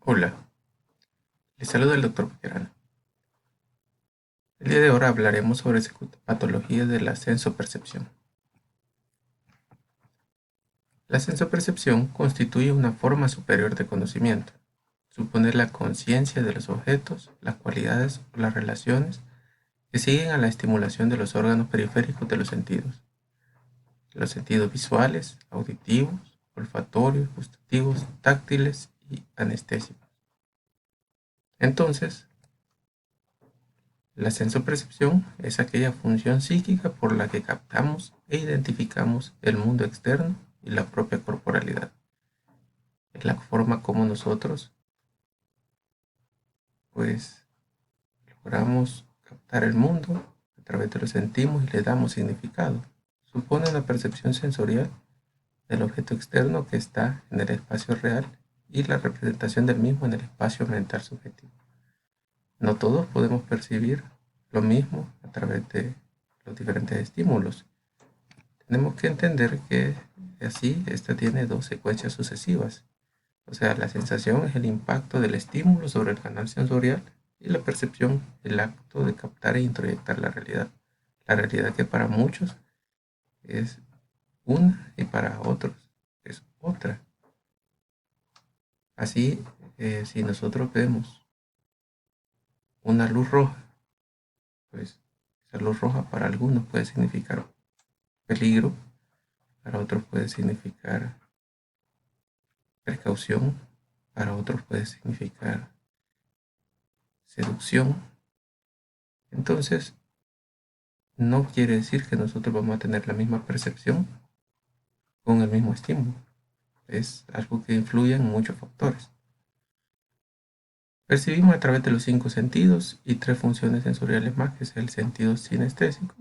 Hola, les saluda el doctor Paquerano. El día de hoy hablaremos sobre patologías de la sensopercepción. La sensopercepción constituye una forma superior de conocimiento. Supone la conciencia de los objetos, las cualidades o las relaciones que siguen a la estimulación de los órganos periféricos de los sentidos visuales, auditivos, olfatorios, gustativos, táctiles y anestésicos. Entonces, la sensopercepción es aquella función psíquica por la que captamos e identificamos el mundo externo y la propia corporalidad. Es la forma como nosotros, pues, logramos captar el mundo a través de lo sentimos y le damos significado. Supone una percepción sensorial del objeto externo que está en el espacio real y la representación del mismo en el espacio mental subjetivo. No todos podemos percibir lo mismo a través de los diferentes estímulos. Tenemos que entender que así esta tiene dos secuencias sucesivas. O sea, la sensación es el impacto del estímulo sobre el canal sensorial y la percepción, el acto de captar e introyectar la realidad. La realidad que para muchos es una y para otros es otra. Así, si nosotros vemos una luz roja, pues esa luz roja para algunos puede significar peligro, para otros puede significar precaución, para otros puede significar seducción. Entonces, no quiere decir que nosotros vamos a tener la misma percepción con el mismo estímulo. Es algo que influye en muchos factores. Percibimos a través de los 5 sentidos y 3 funciones sensoriales más, que es el sentido sinestésico,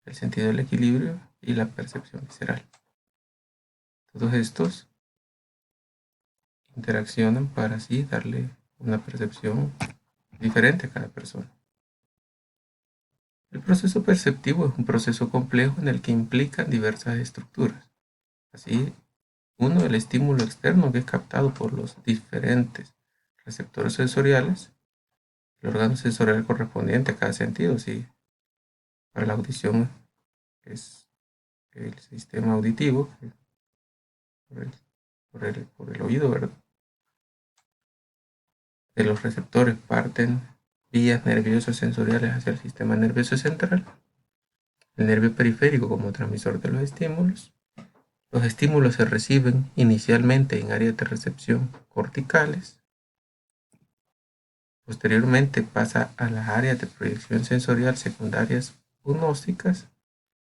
el sentido del equilibrio y la percepción visceral. Todos estos interaccionan para así darle una percepción diferente a cada persona. El proceso perceptivo es un proceso complejo en el que implican diversas estructuras. Así, uno, el estímulo externo que es captado por los diferentes receptores sensoriales, el órgano sensorial correspondiente a cada sentido. Si para la audición es el sistema auditivo, por el, por el oído, ¿verdad? De los receptores parten vías nerviosas sensoriales hacia el sistema nervioso central, el nervio periférico como transmisor de los estímulos. Los estímulos se reciben inicialmente en áreas de recepción corticales. Posteriormente pasa a las áreas de proyección sensorial secundarias gnósticas,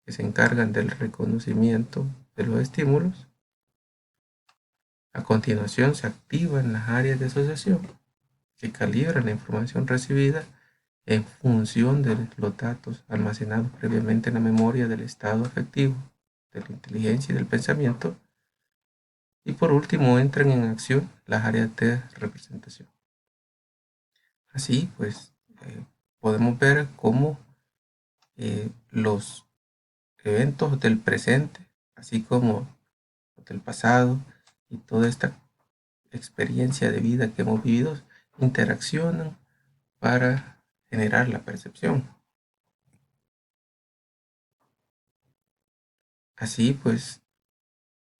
que se encargan del reconocimiento de los estímulos. A continuación se activan las áreas de asociación, que calibran la información recibida en función de los datos almacenados previamente en la memoria del estado afectivo, de la inteligencia y del pensamiento. Y por último entran en acción las áreas de representación. Así pues, podemos ver cómo los eventos del presente, así como del pasado y toda esta experiencia de vida que hemos vivido, interaccionan para generar la percepción. Así pues,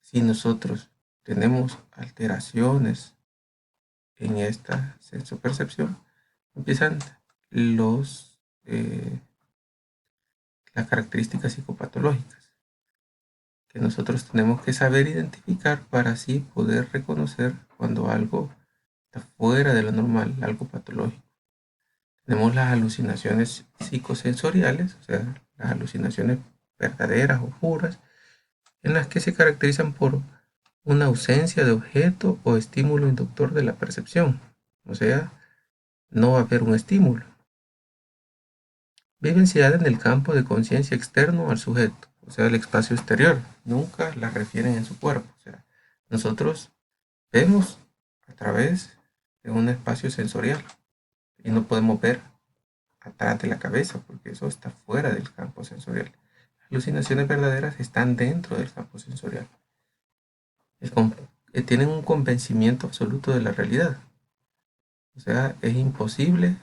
si nosotros tenemos alteraciones en esta sensopercepción, empiezan los, las características psicopatológicas que nosotros tenemos que saber identificar para así poder reconocer cuando algo está fuera de lo normal, algo patológico. Tenemos las alucinaciones psicosensoriales, o sea, las alucinaciones verdaderas o puras, en las que se caracterizan por una ausencia de objeto o estímulo inductor de la percepción, o sea, no va a haber un estímulo. Vivenciada en el campo de conciencia externo al sujeto, o sea, el espacio exterior, nunca la refieren en su cuerpo. O sea, nosotros vemos a través de un espacio sensorial y no podemos ver atrás de la cabeza porque eso está fuera del campo sensorial. Las alucinaciones verdaderas están dentro del campo sensorial. tienen un convencimiento absoluto de la realidad. O sea, es imposible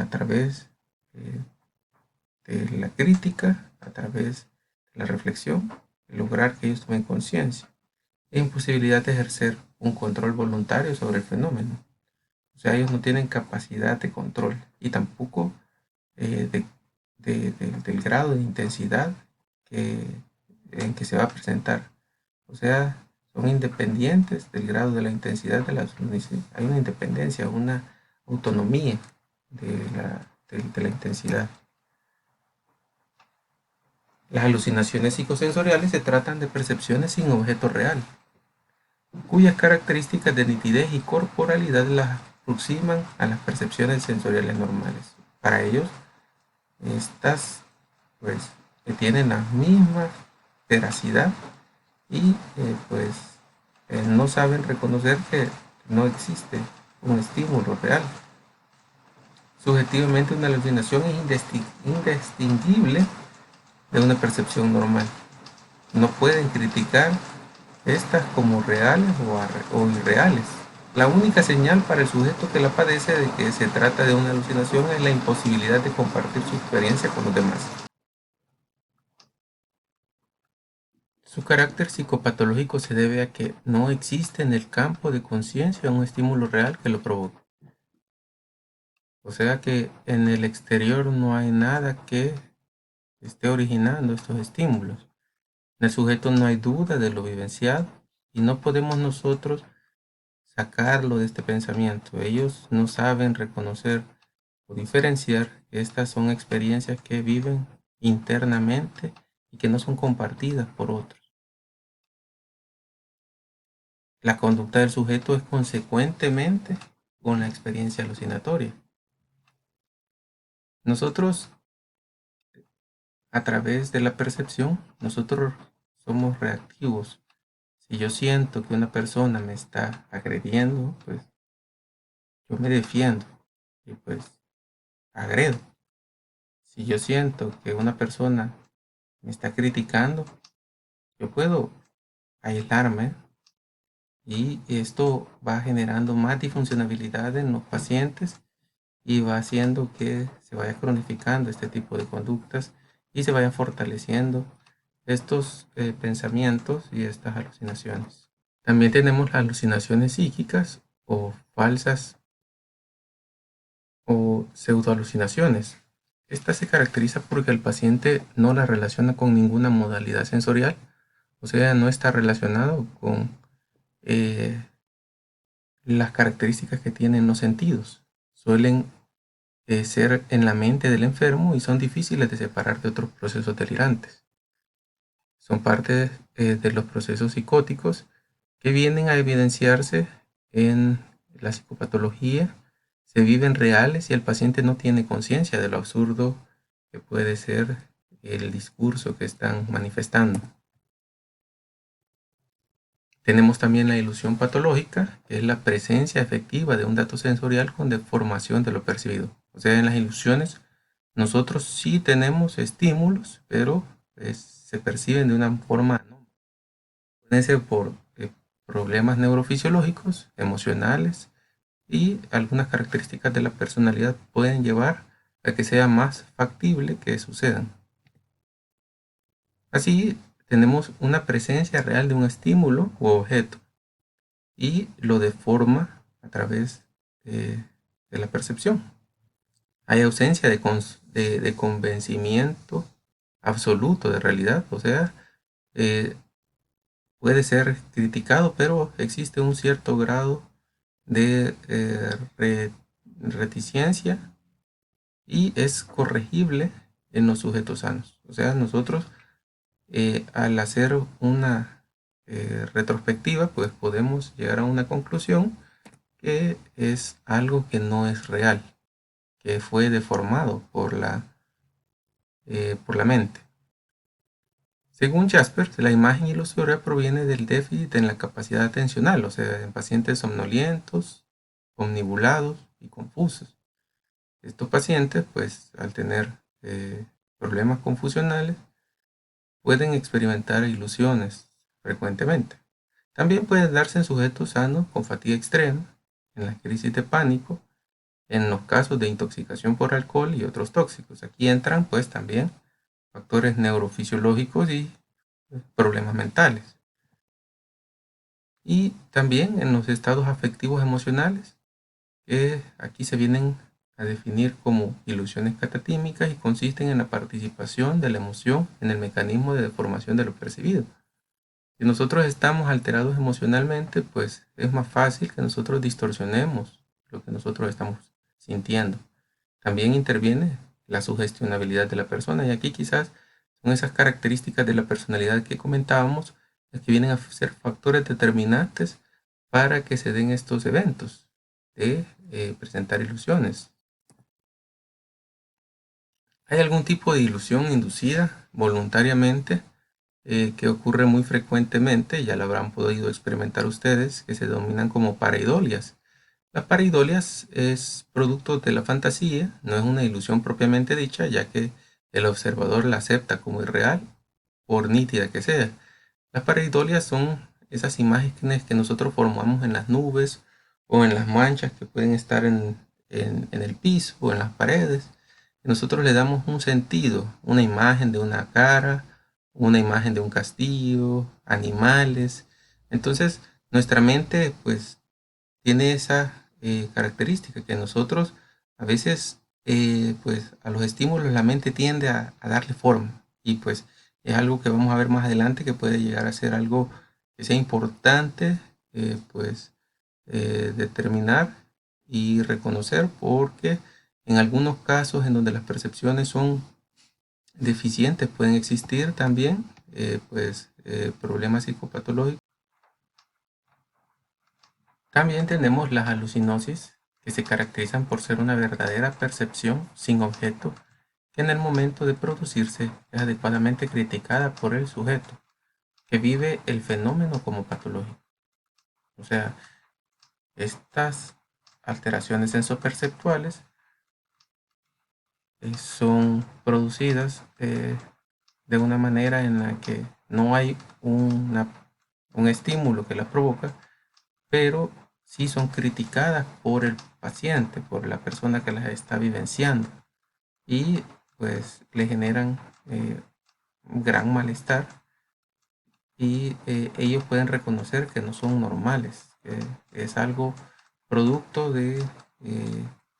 a través eh, de la crítica, a través de la reflexión, lograr que ellos tomen conciencia. Es imposibilidad de ejercer un control voluntario sobre el fenómeno. O sea, ellos no tienen capacidad de control y tampoco del grado de intensidad que, en que se va a presentar. O sea, son independientes del grado de la intensidad de la luminiscencia. Hay una independencia, una autonomía de la intensidad. Las alucinaciones psicosensoriales se tratan de percepciones sin objeto real, cuyas características de nitidez y corporalidad las aproximan a las percepciones sensoriales normales. Para ellos, estas pues tienen la misma veracidad y no saben reconocer que no existe un estímulo real. Subjetivamente una alucinación es indistinguible de una percepción normal. No pueden criticar estas como reales o irreales. La única señal para el sujeto que la padece de que se trata de una alucinación es la imposibilidad de compartir su experiencia con los demás. Su carácter psicopatológico se debe a que no existe en el campo de conciencia un estímulo real que lo provoque. O sea que en el exterior no hay nada que esté originando estos estímulos. En el sujeto no hay duda de lo vivenciado y no podemos nosotros sacarlo de este pensamiento. Ellos no saben reconocer o diferenciar que estas son experiencias que viven internamente y que no son compartidas por otros. La conducta del sujeto es consecuentemente con la experiencia alucinatoria. Nosotros, a través de la percepción, nosotros somos reactivos. Si yo siento que una persona me está agrediendo, pues yo me defiendo y pues agredo. Si yo siento que una persona me está criticando, yo puedo aislarme y esto va generando más disfuncionalidad en los pacientes y va haciendo que se vaya cronificando este tipo de conductas y se vayan fortaleciendo estos pensamientos y estas alucinaciones. También tenemos las alucinaciones psíquicas o falsas o pseudoalucinaciones. Esta se caracteriza porque el paciente no la relaciona con ninguna modalidad sensorial, o sea, no está relacionado con eh, las características que tienen los sentidos. Suelen ser en la mente del enfermo y son difíciles de separar de otros procesos delirantes. Son parte de los procesos psicóticos que vienen a evidenciarse en la psicopatología, se viven reales y el paciente no tiene conciencia de lo absurdo que puede ser el discurso que están manifestando. Tenemos también la ilusión patológica, que es la presencia efectiva de un dato sensorial con deformación de lo percibido. O sea, en las ilusiones nosotros sí tenemos estímulos, pero se perciben de una forma no. Pueden ser por problemas neurofisiológicos, emocionales y algunas características de la personalidad pueden llevar a que sea más factible que sucedan. Así, tenemos una presencia real de un estímulo u objeto y lo deforma a través de la percepción. Hay ausencia de convencimiento absoluto de realidad, o sea, eh, puede ser criticado, pero existe un cierto grado de reticencia y es corregible en los sujetos sanos. O sea, nosotros al hacer una retrospectiva, pues podemos llegar a una conclusión que es algo que no es real, que fue deformado por la mente. Según Jaspers, la imagen ilusoria proviene del déficit en la capacidad atencional, o sea, en pacientes somnolientos, omnibulados y confusos. Estos pacientes, pues, al tener problemas confusionales, pueden experimentar ilusiones frecuentemente. También puede darse en sujetos sanos con fatiga extrema, en las crisis de pánico, en los casos de intoxicación por alcohol y otros tóxicos. Aquí entran pues también factores neurofisiológicos y problemas mentales. Y también en los estados afectivos emocionales, que aquí se vienen a definir como ilusiones catatímicas y consisten en la participación de la emoción en el mecanismo de deformación de lo percibido. Si nosotros estamos alterados emocionalmente, pues es más fácil que nosotros distorsionemos lo que nosotros estamos sintiendo. También interviene la sugestionabilidad de la persona y aquí quizás son esas características de la personalidad que comentábamos las que vienen a ser factores determinantes para que se den estos eventos de presentar ilusiones. ¿Hay algún tipo de ilusión inducida voluntariamente que ocurre muy frecuentemente? Ya lo habrán podido experimentar ustedes, que se denominan como pareidolias. Las pareidolias es producto de la fantasía, no es una ilusión propiamente dicha, ya que el observador la acepta como irreal, por nítida que sea. Las pareidolias son esas imágenes que nosotros formamos en las nubes o en las manchas que pueden estar en el piso o en las paredes. Nosotros le damos un sentido, una imagen de una cara, una imagen de un castillo, animales. Entonces, nuestra mente pues tiene esa característica que nosotros a veces pues a los estímulos la mente tiende a darle forma y pues es algo que vamos a ver más adelante que puede llegar a ser algo que sea importante pues determinar y reconocer porque en algunos casos en donde las percepciones son deficientes pueden existir también problemas psicopatológicos. También tenemos las alucinosis, que se caracterizan por ser una verdadera percepción sin objeto, que en el momento de producirse es adecuadamente criticada por el sujeto, que vive el fenómeno como patológico. O sea, estas alteraciones sensoperceptuales son producidas de una manera en la que no hay un estímulo que las provoca, pero sí son criticadas por el paciente, por la persona que las está vivenciando y pues le generan un gran malestar y ellos pueden reconocer que no son normales, que es algo producto de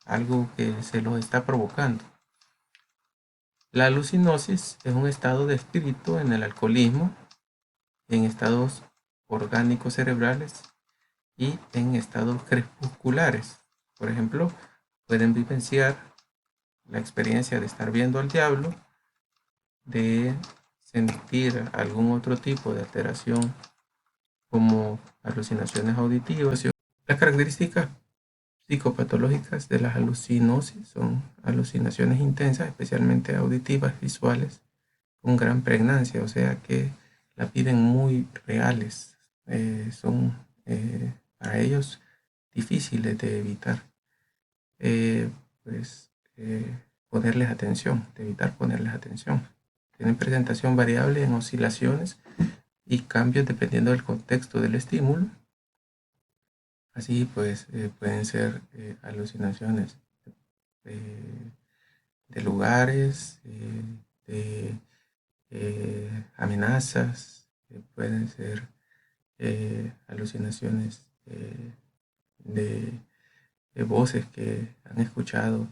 algo que se los está provocando. La alucinosis es un estado de espíritu en el alcoholismo, en estados orgánicos cerebrales y en estados crepusculares. Por ejemplo, pueden vivenciar la experiencia de estar viendo al diablo, de sentir algún otro tipo de alteración como alucinaciones auditivas. Las características psicopatológicas de las alucinosis son alucinaciones intensas, especialmente auditivas, visuales, con gran pregnancia, o sea que la piden muy reales, son para ellos difíciles de evitar, eh, pues ponerles atención, de evitar ponerles atención. Tienen presentación variable en oscilaciones y cambios dependiendo del contexto del estímulo. Así pues pueden ser alucinaciones eh, de lugares, de amenazas, pueden ser alucinaciones de, de voces que han escuchado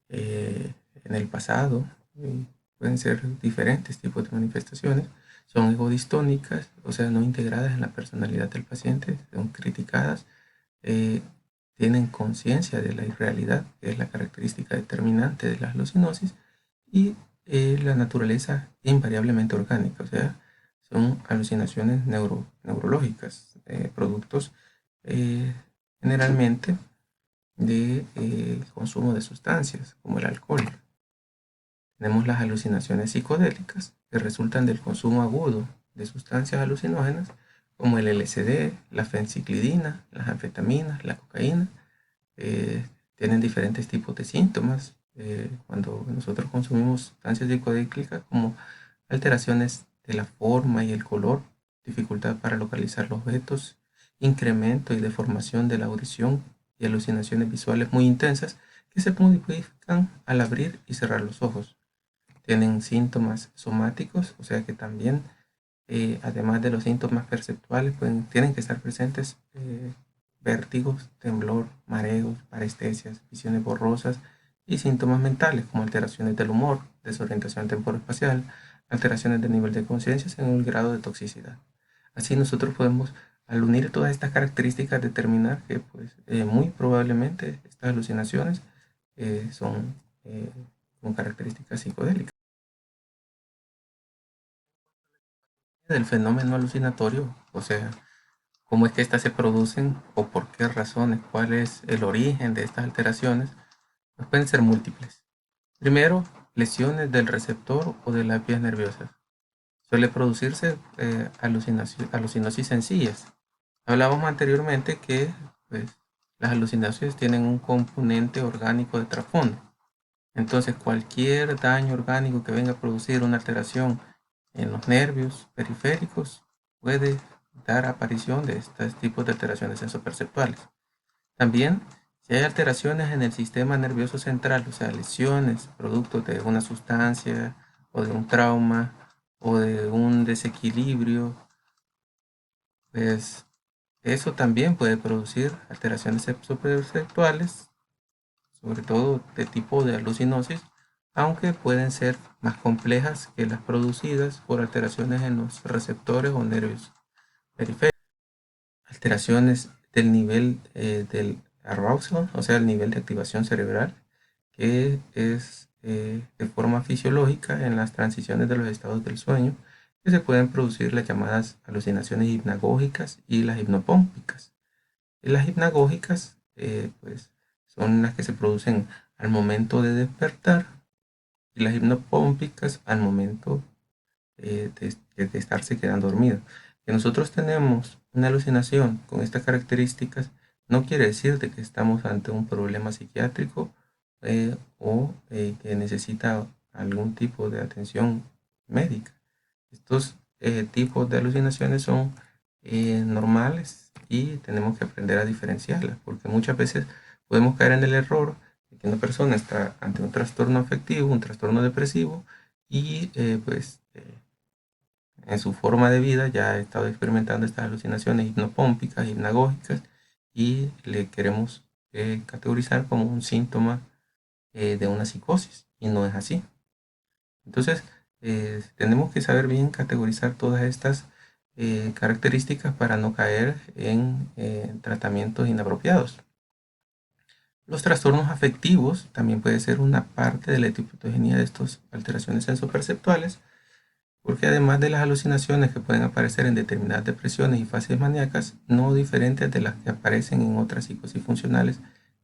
en el pasado. Y pueden ser diferentes tipos de manifestaciones. Son egodistónicas, o sea, no integradas en la personalidad del paciente, son criticadas, eh, tienen conciencia de la irrealidad, que es la característica determinante de la alucinosis, y la naturaleza invariablemente orgánica, o sea, son alucinaciones neurológicas, productos eh, generalmente de consumo de sustancias como el alcohol. Tenemos las alucinaciones psicodélicas que resultan del consumo agudo de sustancias alucinógenas como el LSD, la fenciclidina, las anfetaminas, la cocaína. Tienen diferentes tipos de síntomas cuando nosotros consumimos sustancias psicodélicas como alteraciones de la forma y el color dificultad para localizar los objetos, incremento y deformación de la audición y alucinaciones visuales muy intensas que se modifican al abrir y cerrar los ojos. Tienen síntomas somáticos, o sea que también, además de los síntomas perceptuales, tienen que estar presentes vértigos, temblor, mareos, parestesias, visiones borrosas y síntomas mentales como alteraciones del humor, desorientación temporoespacial, alteraciones del nivel de conciencia según el grado de toxicidad. Así nosotros podemos, al unir todas estas características, determinar que pues, muy probablemente estas alucinaciones son con características psicodélicas. Del fenómeno alucinatorio, o sea, cómo es que éstas se producen o por qué razones, cuál es el origen de estas alteraciones, pues pueden ser múltiples. Primero, lesiones del receptor o de las vías nerviosas. Suele producirse alucinosis sencillas. Hablábamos anteriormente que pues, las alucinaciones tienen un componente orgánico de trasfondo. Entonces, cualquier daño orgánico que venga a producir una alteración en los nervios periféricos puede dar aparición de estos tipos de alteraciones sensoperceptuales. También, si hay alteraciones en el sistema nervioso central, o sea, lesiones producto de una sustancia o de un trauma o de un desequilibrio, pues eso también puede producir alteraciones sensoperceptuales, sobre todo de tipo de alucinosis, aunque pueden ser más complejas que las producidas por alteraciones en los receptores o nervios periféricos. Alteraciones del nivel del arousal, o sea, el nivel de activación cerebral, que es de forma fisiológica en las transiciones de los estados del sueño, que se pueden producir las llamadas alucinaciones hipnagógicas y las hipnopómpicas. Y las hipnagógicas, pues, son las que se producen al momento de despertar y las hipnopómpicas al momento de estarse quedando dormido. Que nosotros tenemos una alucinación con estas características no quiere decir de que estamos ante un problema psiquiátrico o que necesita algún tipo de atención médica. Estos tipos de alucinaciones son normales y tenemos que aprender a diferenciarlas, porque muchas veces podemos caer en el error de que una persona está ante un trastorno afectivo, un trastorno depresivo, y en su forma de vida ya ha estado experimentando estas alucinaciones hipnopómpicas, hipnagógicas, y le queremos categorizar como un síntoma de una psicosis, y no es así. Entonces, tenemos que saber bien categorizar todas estas características para no caer en tratamientos inapropiados. Los trastornos afectivos también puede ser una parte de la etiopatogenia de estas alteraciones sensoperceptuales, porque además de las alucinaciones que pueden aparecer en determinadas depresiones y fases maníacas, no diferentes de las que aparecen en otras psicosis funcionales,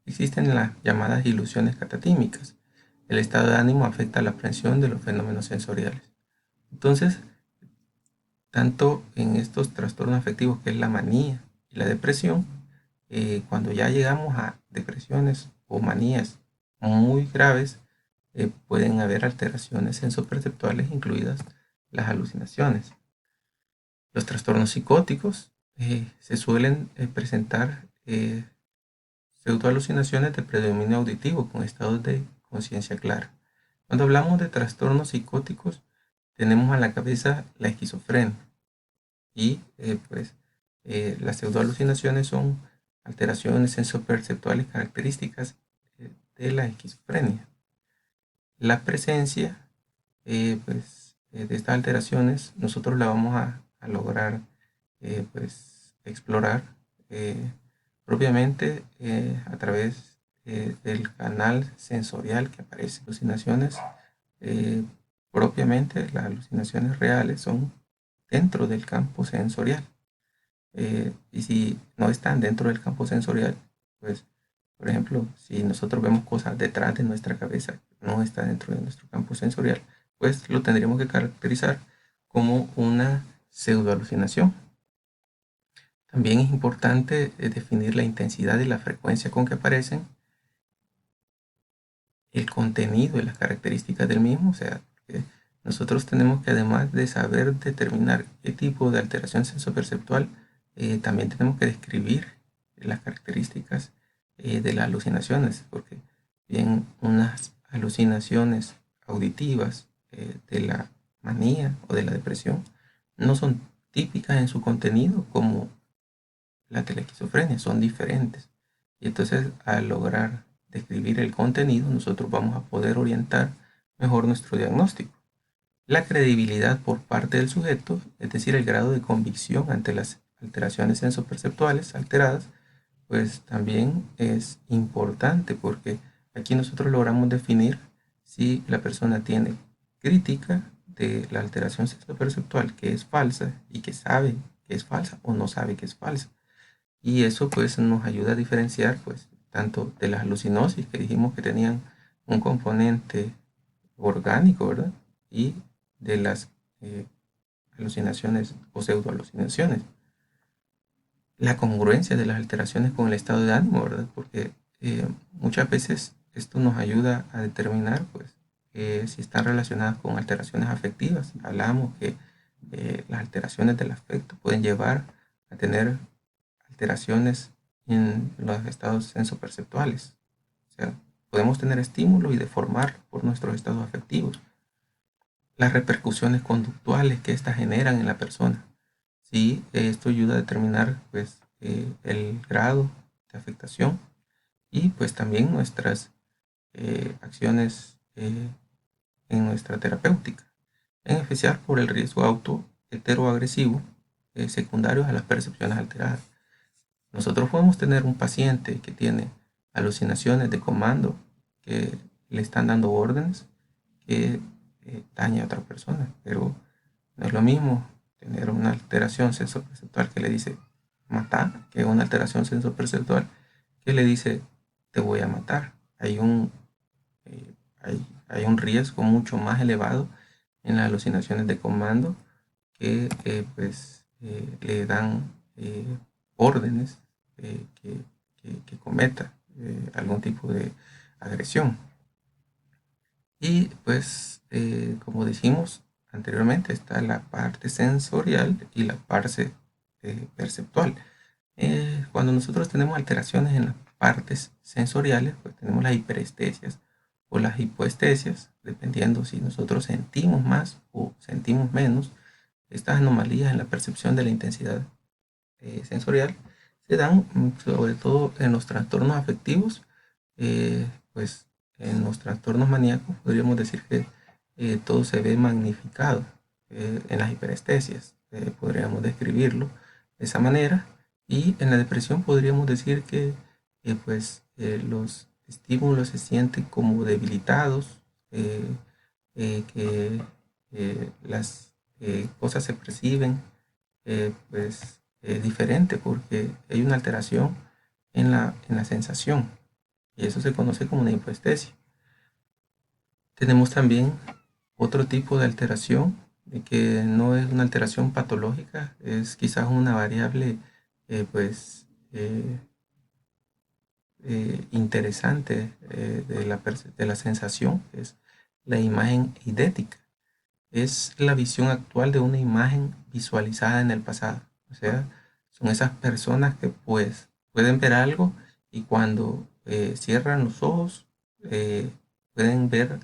existen las llamadas ilusiones catatímicas. El estado de ánimo afecta la aprehensión de los fenómenos sensoriales. Entonces, tanto en estos trastornos afectivos que es la manía y la depresión, cuando ya llegamos a depresiones o manías muy graves, pueden haber alteraciones sensoperceptuales, incluidas las alucinaciones. Los trastornos psicóticos se suelen presentar pseudoalucinaciones de predominio auditivo con estados de conciencia clara. Cuando hablamos de trastornos psicóticos, tenemos a la cabeza la esquizofrenia y las pseudoalucinaciones son alteraciones sensoperceptuales características de la esquizofrenia. La presencia de estas alteraciones nosotros la vamos a lograr explorar propiamente a través del canal sensorial que aparece. Alucinaciones, propiamente las alucinaciones reales son dentro del campo sensorial. Y si no están dentro del campo sensorial, pues, por ejemplo, si nosotros vemos cosas detrás de nuestra cabeza, no está dentro de nuestro campo sensorial, pues lo tendríamos que caracterizar como una pseudoalucinación. También es importante definir la intensidad y la frecuencia con que aparecen, el contenido y las características del mismo, o sea, nosotros tenemos que, además de saber determinar qué tipo de alteración sensoperceptual, también tenemos que describir las características de las alucinaciones, porque bien unas alucinaciones auditivas de la manía o de la depresión no son típicas en su contenido como la de la esquizofrenia, son diferentes. Y entonces, al lograr describir el contenido, nosotros vamos a poder orientar mejor nuestro diagnóstico. La credibilidad por parte del sujeto, es decir, el grado de convicción ante las alteraciones sensoperceptuales alteradas, pues también es importante, porque aquí nosotros logramos definir si la persona tiene crítica de la alteración sensoperceptual que es falsa y que sabe que es falsa o no sabe que es falsa. Y eso pues nos ayuda a diferenciar pues tanto de las alucinosis que dijimos que tenían un componente orgánico, ¿verdad? Y de las eh, alucinaciones o pseudoalucinaciones. La congruencia de las alteraciones con el estado de ánimo, ¿verdad? Porque muchas veces esto nos ayuda a determinar pues si están relacionadas con alteraciones afectivas. Hablamos que las alteraciones del afecto pueden llevar a tener alteraciones en los estados sensoperceptuales. O sea, podemos tener estímulos y deformar por nuestros estados afectivos. Las repercusiones conductuales que éstas generan en la persona. Sí, esto ayuda a determinar pues, el grado de afectación y pues también nuestras acciones en nuestra terapéutica, en especial por el riesgo auto heteroagresivo secundarios a las percepciones alteradas. Nosotros podemos tener un paciente que tiene alucinaciones de comando, que le están dando órdenes que daña a otra persona, pero no es lo mismo tener una alteración sensoperceptual que le dice matar, que una alteración sensoperceptual que le dice te voy a matar. Eh, hay un riesgo mucho más elevado en las alucinaciones de comando que le dan órdenes que cometa algún tipo de agresión. Y pues, como dijimos anteriormente, está la parte sensorial y la parte perceptual. Cuando nosotros tenemos alteraciones en las partes sensoriales, pues tenemos las hiperestesias o las hipoestesias, dependiendo si nosotros sentimos más o sentimos menos. Estas anomalías en la percepción de la intensidad sensorial se dan sobre todo en los trastornos afectivos, pues en los trastornos maníacos podríamos decir que todo se ve magnificado. En las hiperestesias podríamos describirlo de esa manera, y en la depresión podríamos decir que los estímulos se sienten como debilitados, que las cosas se perciben diferente porque hay una alteración en la sensación, y eso se conoce como una hipoestesia. Tenemos también otro tipo de alteración que no es una alteración patológica, es quizás una variable eh, pues eh, interesante de la sensación, que es la imagen idética. Es la visión actual de una imagen visualizada en el pasado. O sea, son esas personas que pues pueden ver algo y cuando cierran los ojos pueden ver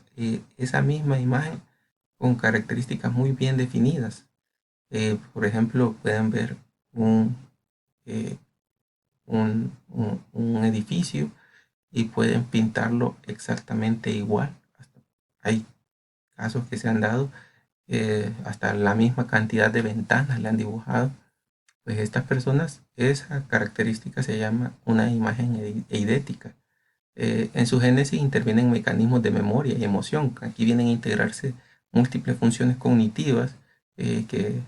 esa misma imagen con características muy bien definidas. Por ejemplo, pueden ver un, eh, un edificio y pueden pintarlo exactamente igual. Hay casos que se han dado, hasta la misma cantidad de ventanas le han dibujado. Pues estas personas, esa característica se llama una imagen eidética. En su génesis intervienen mecanismos de memoria y emoción. Aquí vienen a integrarse múltiples funciones cognitivas que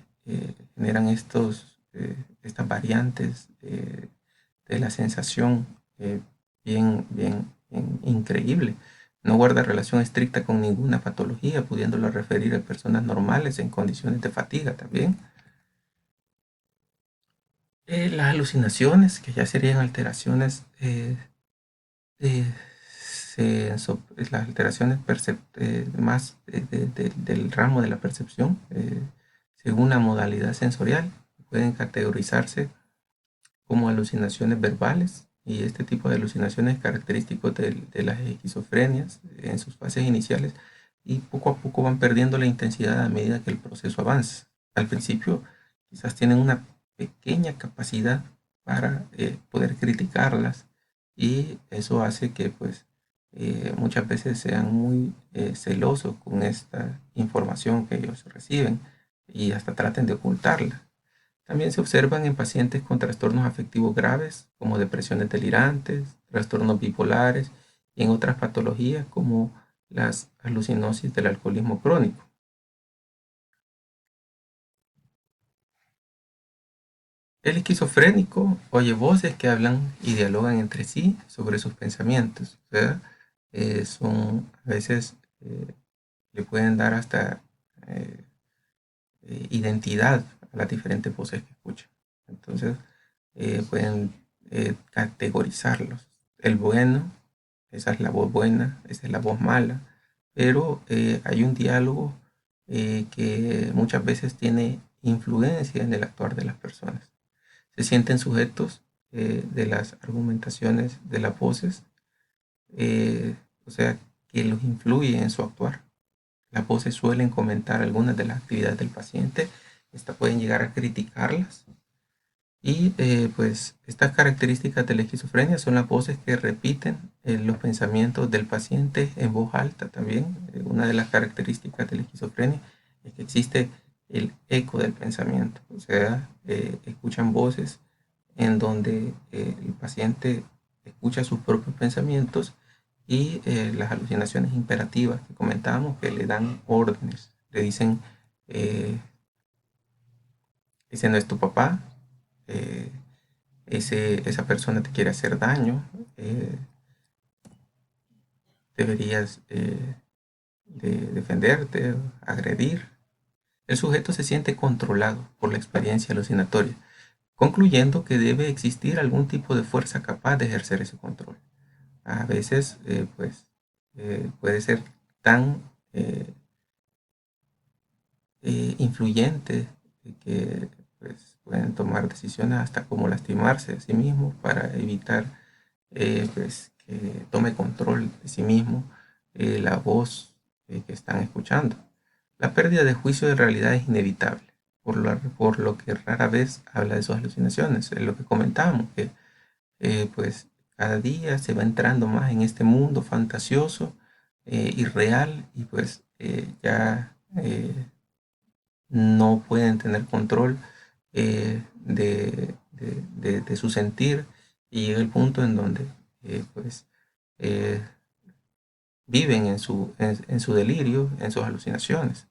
generan estas variantes de la sensación bien increíble. No guarda relación estricta con ninguna patología, pudiéndolo referir a personas normales en condiciones de fatiga también. Las alucinaciones, que ya serían alteraciones eh, las alteraciones más del ramo de la percepción, según la modalidad sensorial, pueden categorizarse como alucinaciones verbales, y este tipo de alucinaciones es característico de las esquizofrenias en sus fases iniciales, y poco a poco van perdiendo la intensidad a medida que el proceso avanza. Al principio quizás tienen una pequeña capacidad para poder criticarlas, y eso hace que pues muchas veces sean muy celosos con esta información que ellos reciben y hasta traten de ocultarla. También se observan en pacientes con trastornos afectivos graves, como depresiones delirantes, trastornos bipolares, y en otras patologías como las alucinosis del alcoholismo crónico. El esquizofrénico oye voces que hablan y dialogan entre sí sobre sus pensamientos. O sea, a veces le pueden dar hasta eh, identidad a las diferentes voces que escuchan. Entonces, pueden categorizarlos. El bueno, esa es la voz buena, esa es la voz mala, pero hay un diálogo que muchas veces tiene influencia en el actuar de las personas. Se sienten sujetos de las argumentaciones de las voces, eh, o sea, que los influye en su actuar. Las voces suelen comentar algunas de las actividades del paciente, estas pueden llegar a criticarlas, y pues estas características de la esquizofrenia son las voces que repiten los pensamientos del paciente en voz alta también. Una de las características de la esquizofrenia es que existe el eco del pensamiento, o sea, escuchan voces en donde el paciente escucha sus propios pensamientos, y las alucinaciones imperativas que comentábamos, que le dan órdenes, le dicen, eh, ese no es tu papá, eh, esa persona te quiere hacer daño, eh, deberías de defenderte, agredir. El sujeto se siente controlado por la experiencia alucinatoria, concluyendo que debe existir algún tipo de fuerza capaz de ejercer ese control. A veces, pues, puede ser tan eh, influyente que pues, pueden tomar decisiones hasta como lastimarse a sí mismos para evitar pues, que tome control de sí mismo la voz que están escuchando. La pérdida de juicio de realidad es inevitable, por lo que rara vez habla de sus alucinaciones. Es lo que comentábamos, que pues cada día se va entrando más en este mundo fantasioso, irreal, y pues ya no pueden tener control de su sentir, y llega el punto en donde pues eh, viven en su delirio, en sus alucinaciones.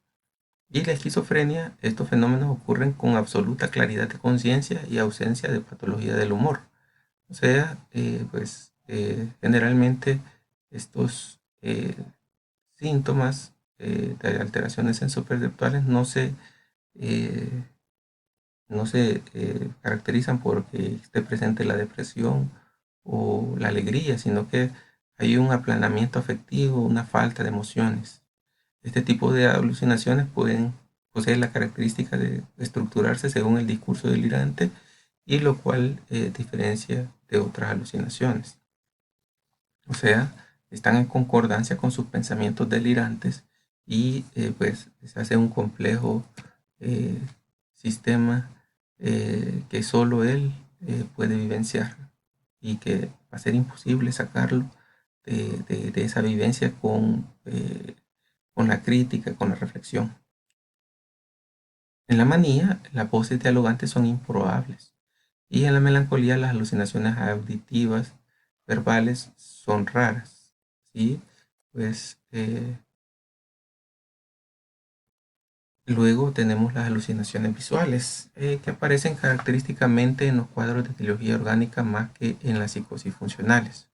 Y la esquizofrenia, estos fenómenos ocurren con absoluta claridad de conciencia y ausencia de patología del humor. O sea, generalmente estos síntomas de alteraciones sensoperceptuales eh, no se caracterizan porque esté presente la depresión o la alegría, sino que hay un aplanamiento afectivo, una falta de emociones. Este tipo de alucinaciones pueden poseer la característica de estructurarse según el discurso delirante, y lo cual diferencia de otras alucinaciones. O sea, están en concordancia con sus pensamientos delirantes, y pues se hace un complejo eh, sistema que solo él puede vivenciar, y que va a ser imposible sacarlo de esa vivencia con la crítica, con la reflexión. En la manía, las voces dialogantes son improbables, y en la melancolía las alucinaciones auditivas verbales son raras. ¿Sí? Pues luego tenemos las alucinaciones visuales, que aparecen característicamente en los cuadros de etiología orgánica más que en las psicosis funcionales.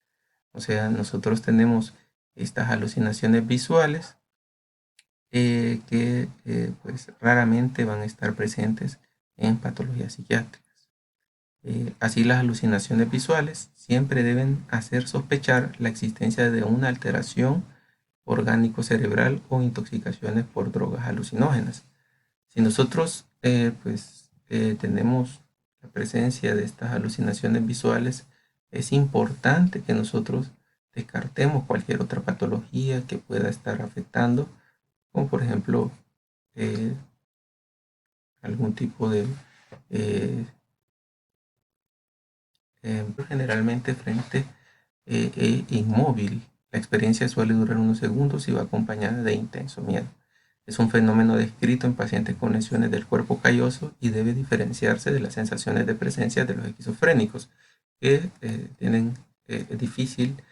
O sea, nosotros tenemos estas alucinaciones visuales que pues raramente van a estar presentes en patologías psiquiátricas. Así las alucinaciones visuales siempre deben hacer sospechar la existencia de una alteración orgánico cerebral o intoxicaciones por drogas alucinógenas. Si nosotros tenemos la presencia de estas alucinaciones visuales, es importante que nosotros descartemos cualquier otra patología que pueda estar afectando, como por ejemplo eh, algún tipo de generalmente frente inmóvil. La experiencia suele durar unos segundos y va acompañada de intenso miedo. Es un fenómeno descrito en pacientes con lesiones del cuerpo calloso y debe diferenciarse de las sensaciones de presencia de los esquizofrénicos, que tienen difícil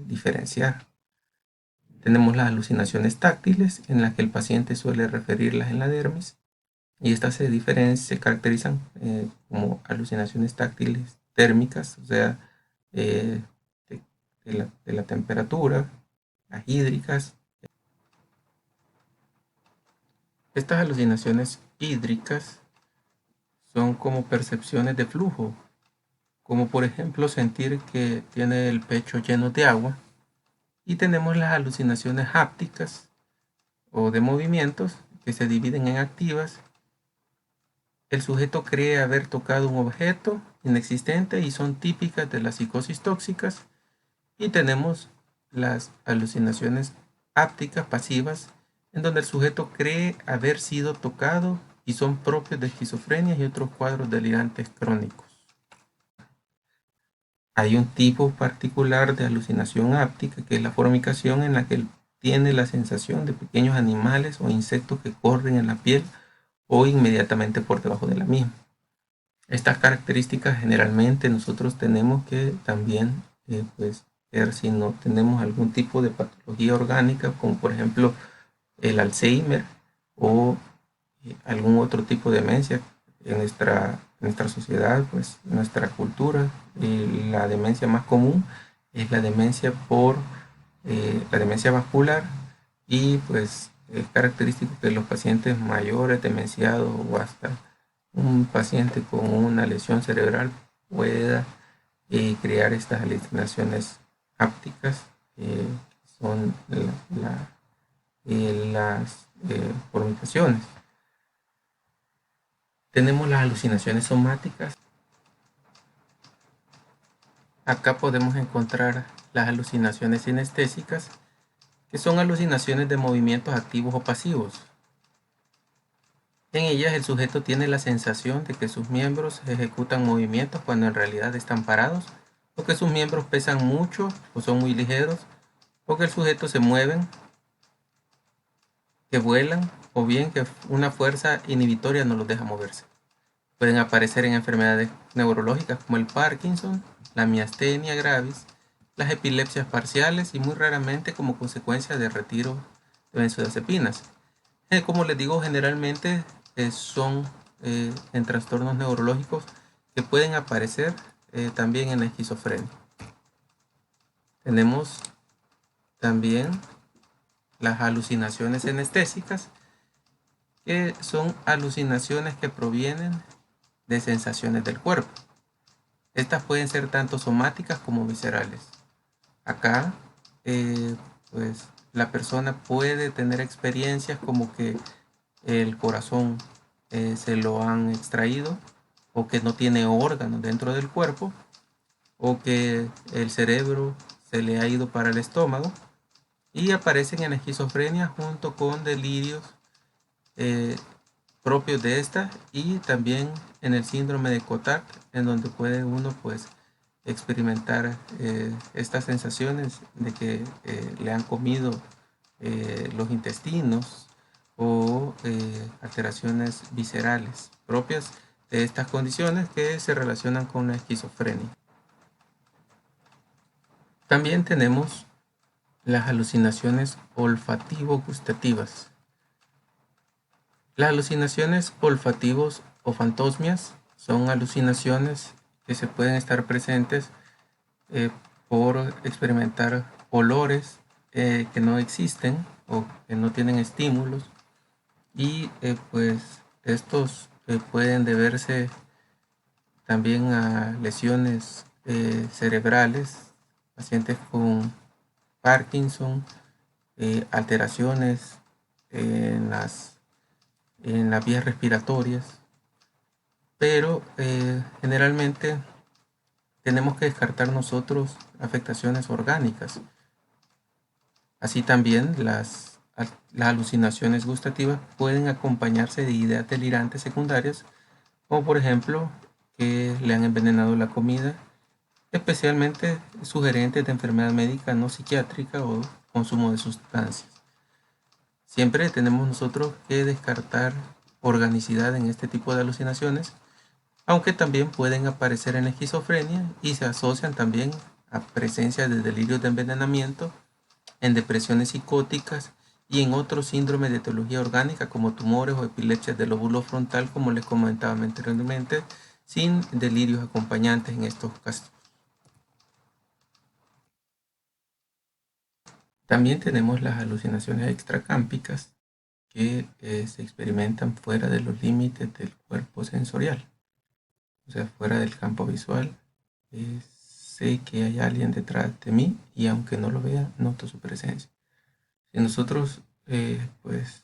diferenciar. Tenemos las alucinaciones táctiles, en las que el paciente suele referirlas en la dermis, y estas se caracterizan como alucinaciones táctiles térmicas, o sea, eh, de la temperatura, las hídricas. Estas alucinaciones hídricas son como percepciones de flujo, como por ejemplo sentir que tiene el pecho lleno de agua. Y tenemos las alucinaciones hápticas o de movimientos, que se dividen en activas. El sujeto cree haber tocado un objeto inexistente y son típicas de las psicosis tóxicas. Y tenemos las alucinaciones hápticas pasivas, en donde el sujeto cree haber sido tocado y son propios de esquizofrenia y otros cuadros delirantes crónicos. Hay un tipo particular de alucinación háptica, que es la formicación, en la que él tiene la sensación de pequeños animales o insectos que corren en la piel o inmediatamente por debajo de la misma. Estas características generalmente nosotros tenemos que también ver si no tenemos algún tipo de patología orgánica, como por ejemplo el Alzheimer o algún otro tipo de demencia en nuestra sociedad, pues nuestra cultura. La demencia más común es la demencia la demencia vascular, y pues es característico que los pacientes mayores, demenciados o hasta un paciente con una lesión cerebral pueda crear estas alucinaciones hápticas. Son las formicaciones. Tenemos las alucinaciones somáticas. Acá podemos encontrar las alucinaciones sinestésicas, que son alucinaciones de movimientos activos o pasivos. En ellas el sujeto tiene la sensación de que sus miembros ejecutan movimientos cuando en realidad están parados, o que sus miembros pesan mucho o son muy ligeros, o que el sujeto se mueven, que vuelan, o bien que una fuerza inhibitoria no los deja moverse. Pueden aparecer en enfermedades neurológicas como el Parkinson, la miastenia gravis, las epilepsias parciales y muy raramente como consecuencia de retiro de benzodiazepinas. Como les digo, generalmente son en trastornos neurológicos que pueden aparecer también en la esquizofrenia. Tenemos también las alucinaciones anestésicas, que son alucinaciones que provienen de sensaciones del cuerpo. Estas pueden ser tanto somáticas como viscerales. Acá, pues la persona puede tener experiencias como que el corazón se lo han extraído, o que no tiene órganos dentro del cuerpo, o que el cerebro se le ha ido para el estómago, y aparecen en esquizofrenia junto con delirios propios de esta, y también en el síndrome de Cotard, en donde puede uno pues experimentar estas sensaciones de que le han comido los intestinos, o alteraciones viscerales propias de estas condiciones que se relacionan con la esquizofrenia. También tenemos las alucinaciones olfativo-gustativas. Las alucinaciones olfativos o fantosmias son alucinaciones que se pueden estar presentes por experimentar olores que no existen o que no tienen estímulos, y pues estos pueden deberse también a lesiones cerebrales, pacientes con Parkinson, alteraciones en las vías respiratorias, pero generalmente tenemos que descartar nosotros afectaciones orgánicas. Así también las alucinaciones gustativas pueden acompañarse de ideas delirantes secundarias, como por ejemplo que le han envenenado la comida, especialmente sugerentes de enfermedad médica no psiquiátrica o consumo de sustancias. Siempre tenemos nosotros que descartar organicidad en este tipo de alucinaciones, aunque también pueden aparecer en la esquizofrenia y se asocian también a presencia de delirios de envenenamiento, en depresiones psicóticas y en otros síndromes de etiología orgánica como tumores o epilepsias del lóbulo frontal, como les comentaba anteriormente, sin delirios acompañantes en estos casos. También tenemos las alucinaciones extracámpicas que se experimentan fuera de los límites del cuerpo sensorial, o sea, fuera del campo visual. Sé que hay alguien detrás de mí y aunque no lo vea, noto su presencia. Si nosotros pues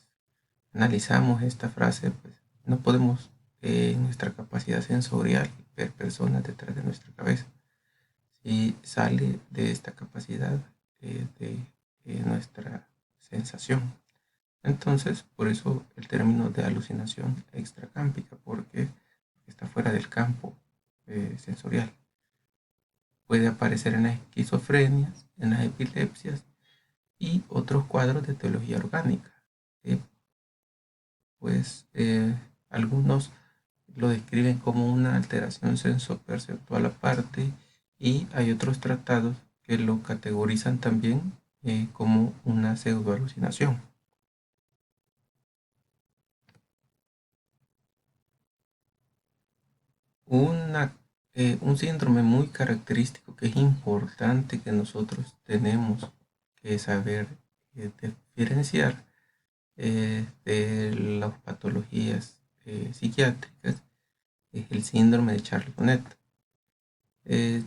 analizamos esta frase, pues no podemos en nuestra capacidad sensorial ver personas detrás de nuestra cabeza. Si sale de esta capacidad de nuestra sensación. Entonces, por eso el término de alucinación extracámpica, porque está fuera del campo sensorial. Puede aparecer en las esquizofrenias, en las epilepsias y otros cuadros de etiología orgánica. Pues algunos lo describen como una alteración sensoperceptual aparte y hay otros tratados que lo categorizan también como una pseudoalucinación. Un síndrome muy característico que es importante que nosotros tenemos que saber diferenciar de las patologías psiquiátricas es el síndrome de Charles Bonnet. Eh,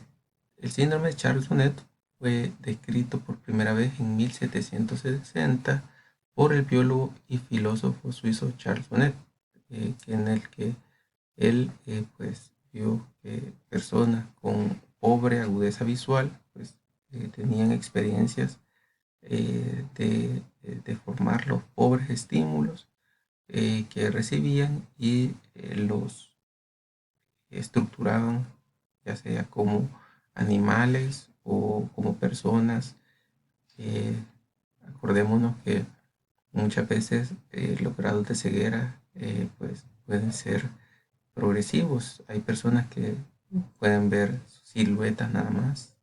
el síndrome de Charles Bonnet fue descrito por primera vez en 1760 por el biólogo y filósofo suizo Charles Bonnet, en el que él pues vio que personas con pobre agudeza visual pues tenían experiencias de formar los pobres estímulos que recibían y los estructuraban ya sea como animales o como personas. Acordémonos que muchas veces los grados de ceguera pues pueden ser progresivos. Hay personas que pueden ver siluetas nada más.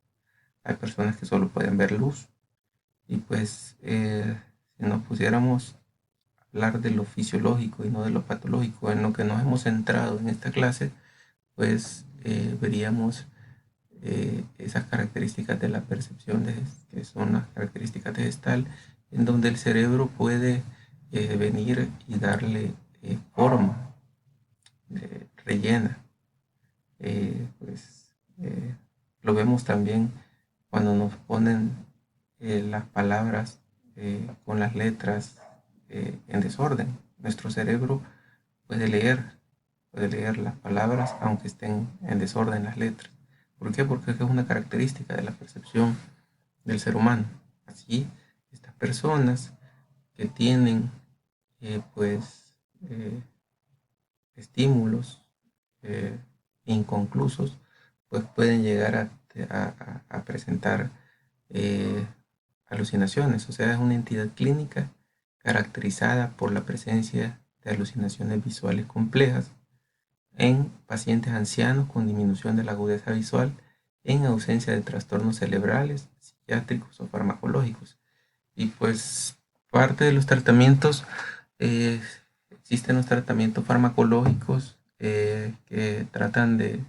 Hay personas que solo pueden ver luz. Y pues si nos pusiéramos a hablar de lo fisiológico y no de lo patológico, en lo que nos hemos centrado en esta clase, pues veríamos esas características de la percepción, que son las características de gestal, en donde el cerebro puede venir y darle forma rellena. Pues lo vemos también cuando nos ponen las palabras con las letras en desorden. Nuestro cerebro puede leer las palabras aunque estén en desorden las letras. ¿Por qué? Porque es una característica de la percepción del ser humano. Así, estas personas que tienen pues estímulos eh, inconclusos, pues pueden llegar a presentar eh, alucinaciones. O sea, es una entidad clínica caracterizada por la presencia de alucinaciones visuales complejas en pacientes ancianos con disminución de la agudeza visual en ausencia de trastornos cerebrales, psiquiátricos o farmacológicos. Y pues parte de los tratamientos, eh, existen los tratamientos farmacológicos que tratan de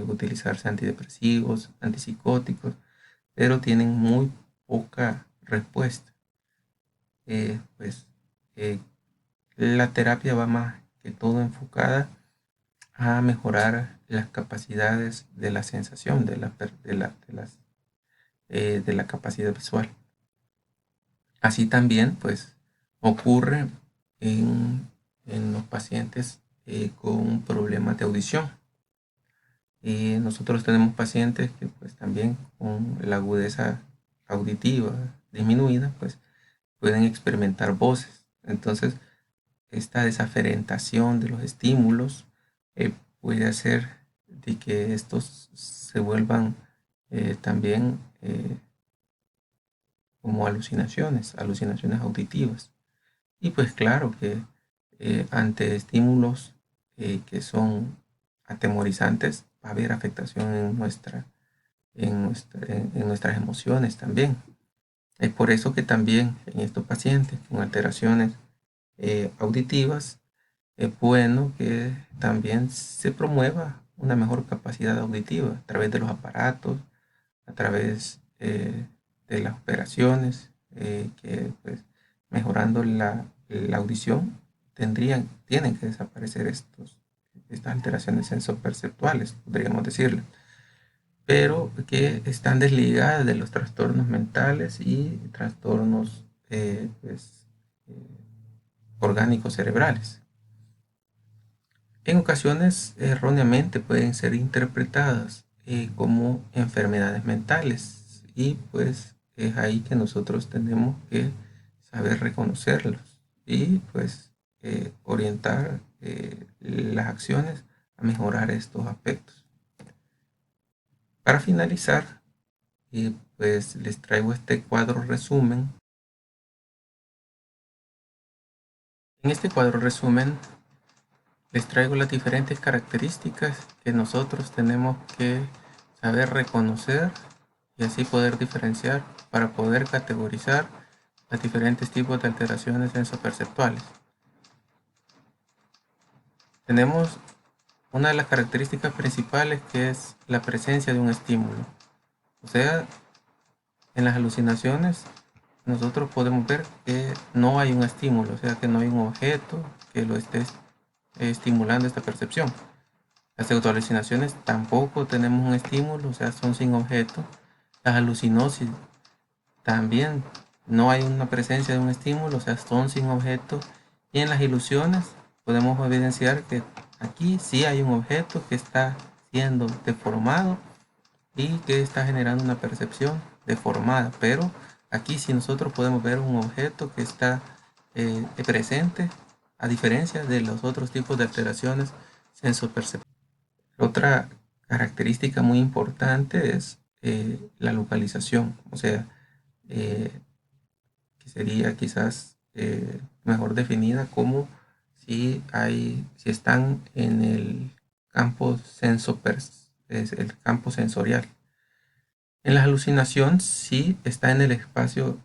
utilizarse antidepresivos, antipsicóticos, pero tienen muy poca respuesta. Pues la terapia va más que todo enfocada a mejorar las capacidades de la sensación, de la capacidad visual. Así también, pues, ocurre en los pacientes con problemas de audición. Nosotros tenemos pacientes que, pues, también con la agudeza auditiva disminuida, pues, pueden experimentar voces. Entonces, esta desaferentación de los estímulos puede hacer de que estos se vuelvan también como alucinaciones auditivas. Y pues claro que ante estímulos que son atemorizantes va a haber afectación en nuestras emociones también. Es por eso que también en estos pacientes con alteraciones auditivas es bueno que también se promueva una mejor capacidad auditiva a través de los aparatos, a través de las operaciones, que pues mejorando la audición tienen que desaparecer estas alteraciones sensoperceptuales, podríamos decirlo, pero que están desligadas de los trastornos mentales y trastornos orgánicos cerebrales. En ocasiones erróneamente pueden ser interpretadas como enfermedades mentales y pues es ahí que nosotros tenemos que saber reconocerlos y pues orientar las acciones a mejorar estos aspectos. Para finalizar, pues les traigo este cuadro resumen. En este cuadro resumen les traigo las diferentes características que nosotros tenemos que saber reconocer y así poder diferenciar para poder categorizar los diferentes tipos de alteraciones sensoperceptuales. Tenemos una de las características principales que es la presencia de un estímulo. O sea, en las alucinaciones nosotros podemos ver que no hay un estímulo, o sea que no hay un objeto que lo esté estimulando esta percepción. Las pseudoalucinaciones tampoco tenemos un estímulo, o sea, son sin objeto. Las alucinosis también no hay una presencia de un estímulo, o sea, son sin objeto. Y en las ilusiones podemos evidenciar que aquí sí hay un objeto que está siendo deformado y que está generando una percepción deformada. Pero aquí sí nosotros podemos ver un objeto que está presente, a diferencia de los otros tipos de alteraciones sensoperceptuales. Otra característica muy importante es la localización, o sea, eh, que sería quizás mejor definida como si están en el campo es el campo sensorial. En la alucinación, si está en el espacio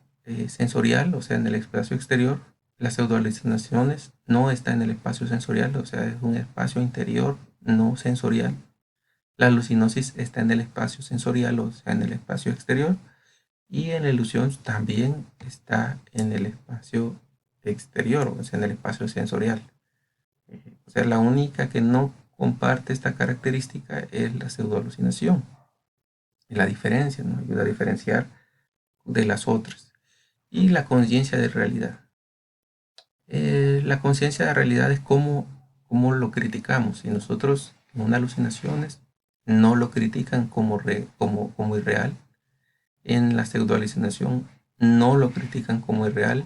sensorial, o sea, en el espacio exterior. Las pseudoalucinaciones no está en el espacio sensorial, o sea, es un espacio interior no sensorial. La alucinosis está en el espacio sensorial, o sea, en el espacio exterior, y en la ilusión también está en el espacio exterior, o sea, en el espacio sensorial. O sea, la única que no comparte esta característica es la pseudoalucinación. Y la diferencia nos ayuda a diferenciar de las otras. Y la conciencia de realidad. La conciencia de realidad es cómo lo criticamos. Si nosotros en una alucinaciones no lo critican como irreal, en la pseudoalucinación no lo critican como irreal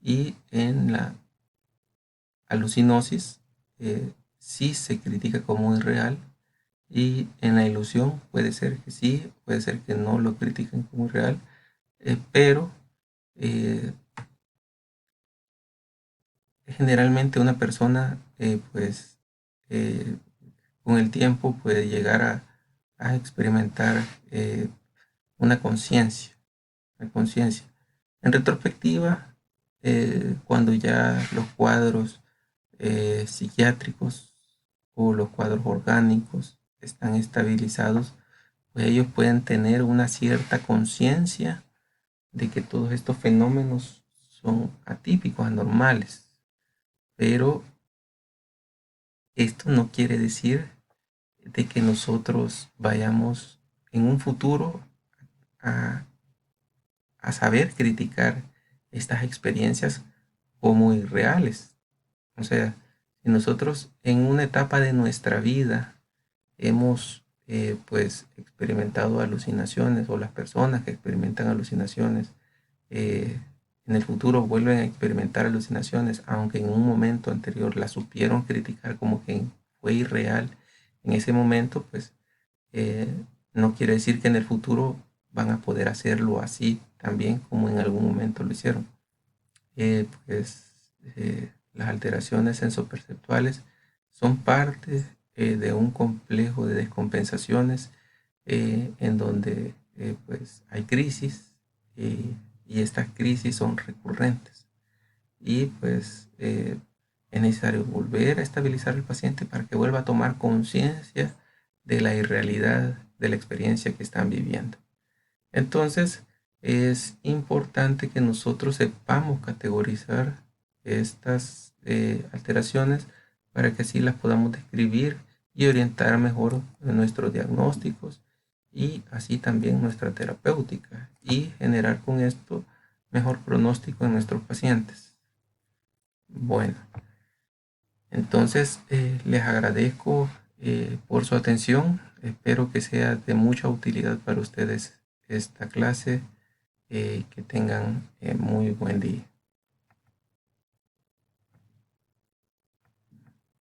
y en la alucinosis sí se critica como irreal y en la ilusión puede ser que sí, puede ser que no lo critiquen como irreal, pero generalmente una persona pues con el tiempo puede llegar a experimentar una conciencia. En retrospectiva, cuando ya los cuadros psiquiátricos o los cuadros orgánicos están estabilizados, pues ellos pueden tener una cierta conciencia de que todos estos fenómenos son atípicos, anormales, pero Esto no quiere decir de que nosotros vayamos en un futuro a, a saber criticar estas experiencias como irreales. O sea, si nosotros en una etapa de nuestra vida hemos pues experimentado alucinaciones, o las personas que experimentan alucinaciones eh, en el futuro vuelven a experimentar alucinaciones, aunque en un momento anterior la supieron criticar como que fue irreal en ese momento, pues eh, no quiere decir que en el futuro van a poder hacerlo así también como en algún momento lo hicieron. Las alteraciones sensoperceptuales son parte de un complejo de descompensaciones en donde pues hay crisis, y estas crisis son recurrentes, y pues es necesario volver a estabilizar al paciente para que vuelva a tomar conciencia de la irrealidad de la experiencia que están viviendo. Entonces, es importante que nosotros sepamos categorizar estas alteraciones para que así las podamos describir y orientar mejor nuestros diagnósticos, y así también nuestra terapéutica, y generar con esto mejor pronóstico en nuestros pacientes. Bueno, entonces les agradezco por su atención. Espero que sea de mucha utilidad para ustedes esta clase. Que tengan muy buen día.